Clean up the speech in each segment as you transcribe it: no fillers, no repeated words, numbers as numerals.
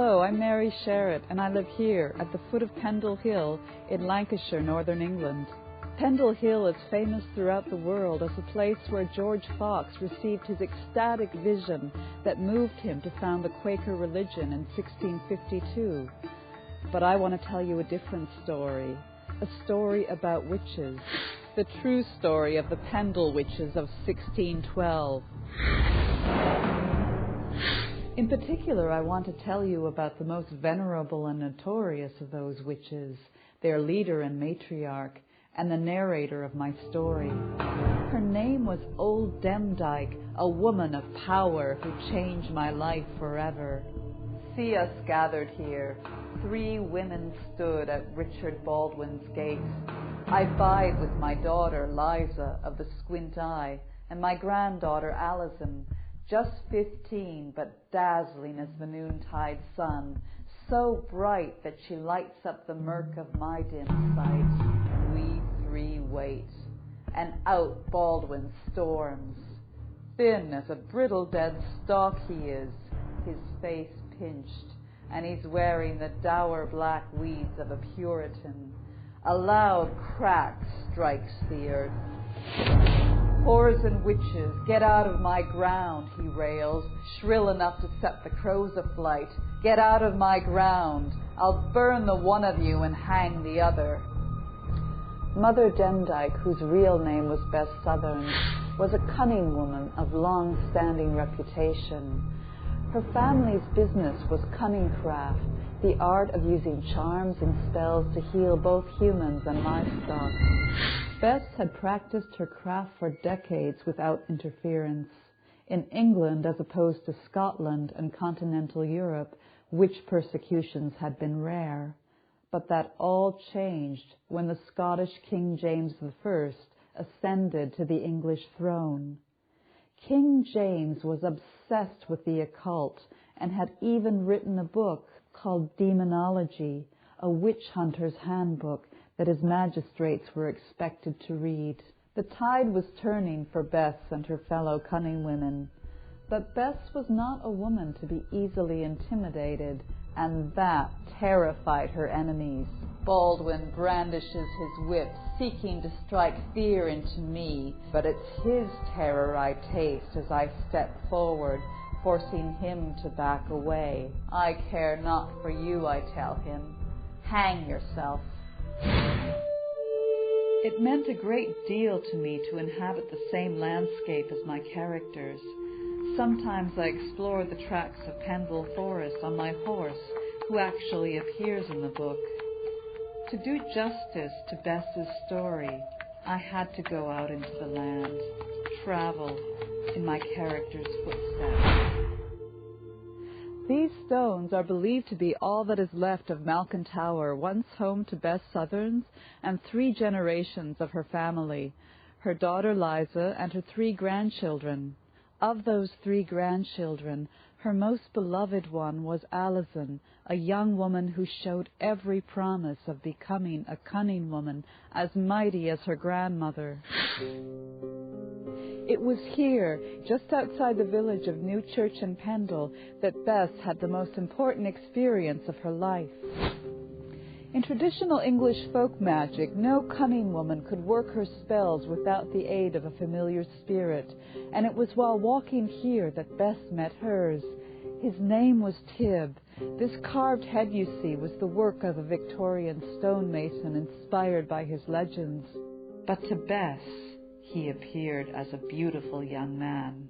Hello, I'm Mary Sharratt, and I live here at the foot of Pendle Hill in Lancashire, northern England. Pendle Hill is famous throughout the world as a place where George Fox received his ecstatic vision that moved him to found the Quaker religion in 1652. But I want to tell you a different story, a story about witches, the true story of the Pendle witches of 1612. In particular, I want to tell you about the most venerable and notorious of those witches, their leader and matriarch, and the narrator of my story. Her name was Old Demdike, a woman of power who changed my life forever. See us gathered here. 3 women stood at Richard Baldwin's gate. I bide with my daughter Liza of the squint eye and my granddaughter Alison, just 15 but dazzling as the noontide sun, so bright that she lights up the murk of my dim sight. We 3 wait, and out Baldwin storms. Thin as a brittle dead stalk he is, his face pinched, and he's wearing the dour black weeds of a Puritan. A loud crack strikes the earth. Whores and witches, get out of my ground, he rails, shrill enough to set the crows aflight. Get out of my ground. I'll burn the one of you and hang the other. Mother Demdike, whose real name was Bess Southern, was a cunning woman of long-standing reputation. Her family's business was cunning craft, the art of using charms and spells to heal both humans and livestock. Bess had practiced her craft for decades without interference. In England, as opposed to Scotland and continental Europe, witch persecutions had been rare. But that all changed when the Scottish King James I ascended to the English throne. King James was obsessed with the occult and had even written a book called Demonology, a witch hunter's handbook that his magistrates were expected to read. The tide was turning for Bess and her fellow cunning women, but Bess was not a woman to be easily intimidated, and that terrified her enemies. Baldwin brandishes his whip, seeking to strike fear into me, but it's his terror I taste as I step forward, forcing him to back away. I care not for you, I tell him. Hang yourself. It meant a great deal to me to inhabit the same landscape as my characters. Sometimes I explore the tracks of Pendle Forest on my horse, who actually appears in the book. To do justice to Bess's story, I had to go out into the land, travel in my character's footsteps. These stones are believed to be all that is left of Malkin Tower, once home to Bess Southerns and 3 generations of her family, her daughter Liza and her 3 grandchildren. Of those 3 grandchildren, her most beloved one was Alison, a young woman who showed every promise of becoming a cunning woman as mighty as her grandmother. It was here, just outside the village of New Church and Pendle, that Bess had the most important experience of her life. In traditional English folk magic, no cunning woman could work her spells without the aid of a familiar spirit, and it was while walking here that Bess met hers. His name was Tib. This carved head you see was the work of a Victorian stonemason inspired by his legends. But to Bess, he appeared as a beautiful young man.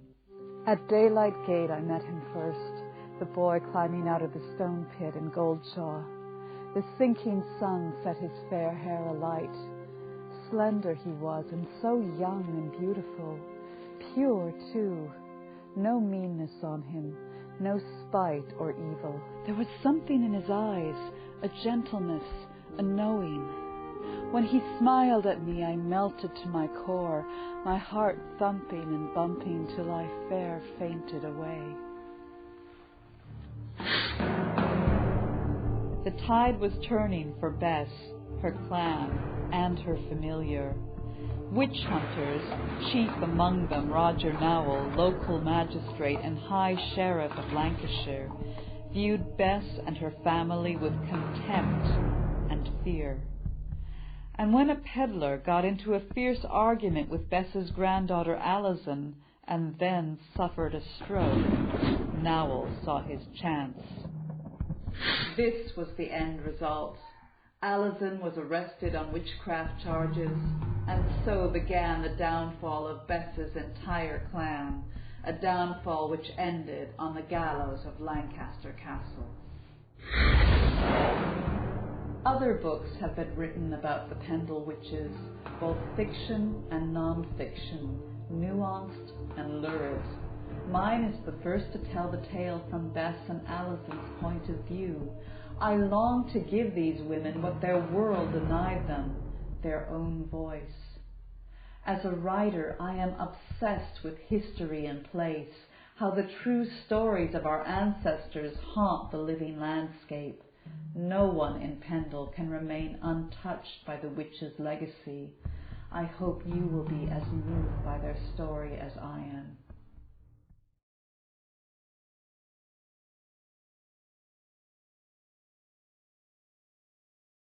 At Daylight Gate I met him first, the boy climbing out of the stone pit in Goldshaw. The sinking sun set his fair hair alight. Slender he was, and so young and beautiful. Pure, too. No meanness on him, no spite or evil. There was something in his eyes, a gentleness, a knowing. When he smiled at me, I melted to my core, my heart thumping and bumping till I fair fainted away. The tide was turning for Bess, her clan, and her familiar. Witch hunters, chief among them Roger Nowell, local magistrate and High Sheriff of Lancashire, viewed Bess and her family with contempt and fear. And when a peddler got into a fierce argument with Bess's granddaughter Alison and then suffered a stroke, Nowell saw his chance. This was the end result. Alison was arrested on witchcraft charges, and so began the downfall of Bess's entire clan, a downfall which ended on the gallows of Lancaster Castle. Other books have been written about the Pendle witches, both fiction and non-fiction, nuanced and lurid. Mine is the first to tell the tale from Bess and Alison's point of view. I long to give these women what their world denied them, their own voice. As a writer, I am obsessed with history and place, how the true stories of our ancestors haunt the living landscape. No one in Pendle can remain untouched by the witches' legacy. I hope you will be as moved by their story as I am.